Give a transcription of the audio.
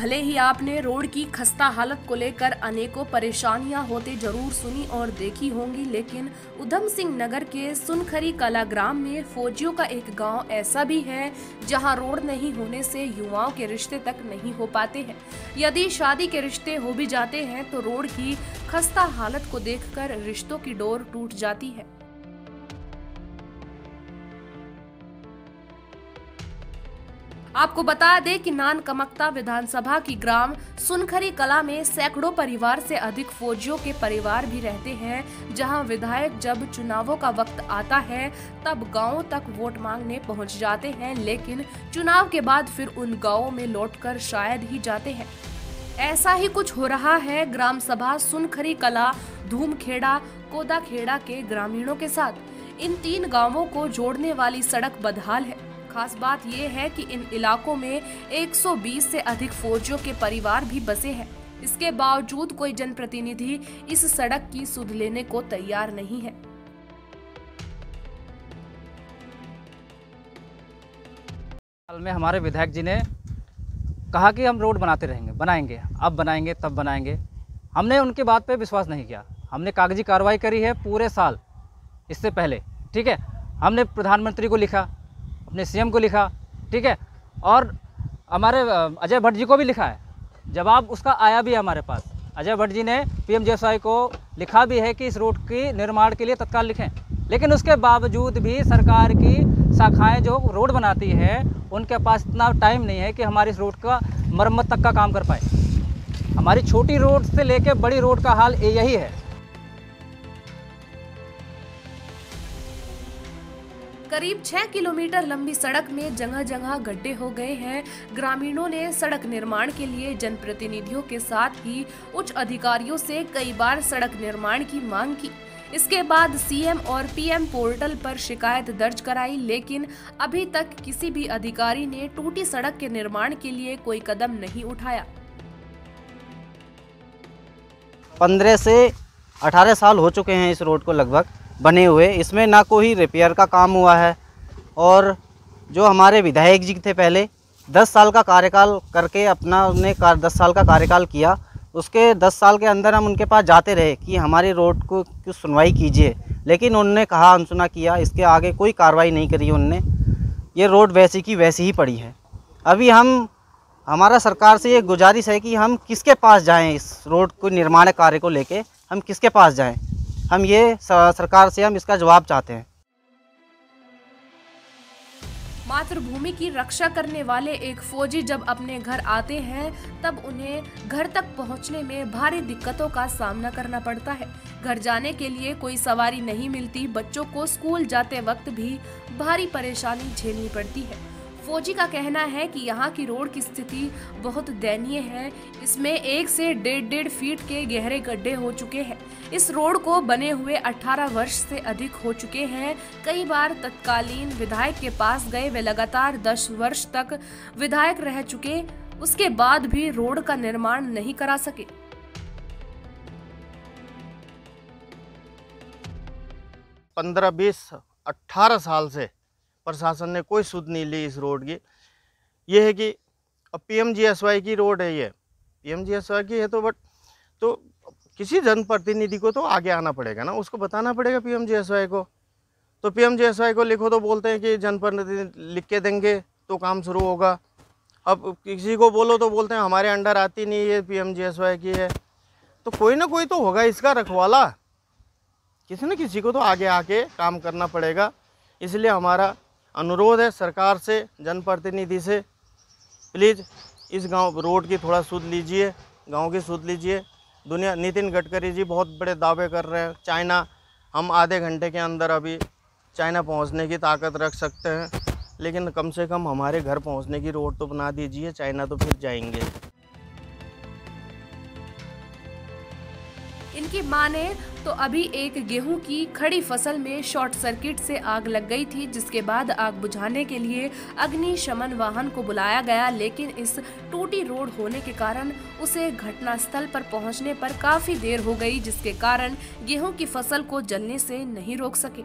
भले ही आपने रोड की खस्ता हालत को लेकर अनेकों परेशानियां होते जरूर सुनी और देखी होंगी, लेकिन उधम सिंह नगर के सुनखरी कला ग्राम में फौजियों का एक गांव ऐसा भी है जहां रोड नहीं होने से युवाओं के रिश्ते तक नहीं हो पाते हैं। यदि शादी के रिश्ते हो भी जाते हैं तो रोड की खस्ता हालत को देखकर रिश्तों की डोर टूट जाती है। आपको बता दें कि नानकमक्ता विधानसभा की ग्राम सुनखरी कला में सैकड़ों परिवार से अधिक फौजियों के परिवार भी रहते हैं, जहां विधायक जब चुनावों का वक्त आता है तब गांवों तक वोट मांगने पहुंच जाते हैं, लेकिन चुनाव के बाद फिर उन गांवों में लौटकर शायद ही जाते हैं। ऐसा ही कुछ हो रहा है ग्राम सभा सुनखरी कला धूमखेड़ा कोदाखेड़ा के ग्रामीणों के साथ। इन 3 गांवों को जोड़ने वाली सड़क बदहाल है। खास बात यह है कि इन इलाकों में 120 से अधिक फौजियों के परिवार भी बसे हैं। इसके बावजूद कोई जनप्रतिनिधि इस सड़क की सुध लेने को तैयार नहीं है। हाल में हमारे विधायक जी ने कहा कि हम रोड बनाते रहेंगे, बनाएंगे, अब बनाएंगे, तब बनाएंगे। हमने उनकी बात पे विश्वास नहीं किया। हमने कागजी कार्रवाई करी है पूरे साल इससे पहले, ठीक है। हमने प्रधानमंत्री को लिखा, अपने सीएम को लिखा, ठीक है, और हमारे अजय भट्ट जी को भी लिखा है। जवाब उसका आया भी है हमारे पास। अजय भट्ट जी ने पीएमजीएसवाई को लिखा भी है कि इस रोड की निर्माण के लिए तत्काल लिखें, लेकिन उसके बावजूद भी सरकार की शाखाएं जो रोड बनाती है उनके पास इतना टाइम नहीं है कि हमारी इस रोड का मरम्मत तक का काम कर पाए। हमारी छोटी रोड से लेकर बड़ी रोड का हाल यही है। करीब 6 किलोमीटर लंबी सड़क में जगह जगह गड्ढे हो गए हैं। ग्रामीणों ने सड़क निर्माण के लिए जनप्रतिनिधियों के साथ ही उच्च अधिकारियों से कई बार सड़क निर्माण की मांग की। इसके बाद सीएम और पीएम पोर्टल पर शिकायत दर्ज कराई, लेकिन अभी तक किसी भी अधिकारी ने टूटी सड़क के निर्माण के लिए कोई कदम नहीं उठाया। 15 से 18 साल हो चुके हैं इस रोड को लगभग बने हुए। इसमें ना कोई रिपेयर का काम हुआ है, और जो हमारे विधायक जी थे पहले 10 साल का कार्यकाल करके अपना उन्हें 10 साल का कार्यकाल किया। उसके 10 साल के अंदर हम उनके पास जाते रहे कि हमारी रोड को की सुनवाई कीजिए, लेकिन उन्होंने कहा अनसुना किया। इसके आगे कोई कार्रवाई नहीं करी उनने। ये रोड वैसी की वैसी ही पड़ी है। अभी हमारा सरकार से ये गुजारिश है कि हम किसके पास जाएं, इस रोड को निर्माण कार्य को लेके हम किसके पास जाएं। हम ये सरकार से हम इसका जवाब चाहते हैं। मातृभूमि की रक्षा करने वाले एक फौजी जब अपने घर आते हैं तब उन्हें घर तक पहुंचने में भारी दिक्कतों का सामना करना पड़ता है। घर जाने के लिए कोई सवारी नहीं मिलती। बच्चों को स्कूल जाते वक्त भी भारी परेशानी झेलनी पड़ती है। फौजी का कहना है कि यहाँ की रोड की स्थिति बहुत दयनीय है। इसमें 1 से 1.5 फीट के गहरे गड्ढे हो चुके हैं। इस रोड को बने हुए 18 वर्ष से अधिक हो चुके हैं। कई बार तत्कालीन विधायक के पास गए, वे लगातार 10 वर्ष तक विधायक रह चुके, उसके बाद भी रोड का निर्माण नहीं करा सके। 15, 20, 18 साल से प्रशासन ने कोई सुध नहीं ली इस रोड की। ये है कि अब पीएमजीएसवाई की रोड है, ये पीएमजीएसवाई की है तो किसी जनप्रतिनिधि को तो आगे आना पड़ेगा ना, उसको बताना पड़ेगा पीएमजीएसवाई को। तो पीएमजीएसवाई को लिखो तो बोलते हैं कि जनप्रतिनिधि लिख के देंगे तो काम शुरू होगा। अब किसी को बोलो तो बोलते हैं हमारे अंडर आती नहीं, ये पीएमजीएसवाई की है। तो कोई ना कोई तो होगा इसका रखवाला, किसी न किसी को तो आगे आके काम करना पड़ेगा। इसलिए हमारा अनुरोध है सरकार से, जनप्रतिनिधि से, प्लीज़ इस गांव रोड की थोड़ा सुध लीजिए, गांव की सुध लीजिए। नितिन गडकरी जी बहुत बड़े दावे कर रहे हैं चाइना, हम आधे घंटे के अंदर अभी चाइना पहुंचने की ताकत रख सकते हैं, लेकिन कम से कम हमारे घर पहुंचने की रोड तो बना दीजिए। चाइना तो फिर जाएंगे। इनकी माने तो अभी एक गेहूं की खड़ी फसल में शॉर्ट सर्किट से आग लग गई थी, जिसके बाद आग बुझाने के लिए अग्निशमन वाहन को बुलाया गया, लेकिन इस टूटी रोड होने के कारण उसे घटनास्थल पर पहुंचने पर काफी देर हो गई, जिसके कारण गेहूं की फसल को जलने से नहीं रोक सके।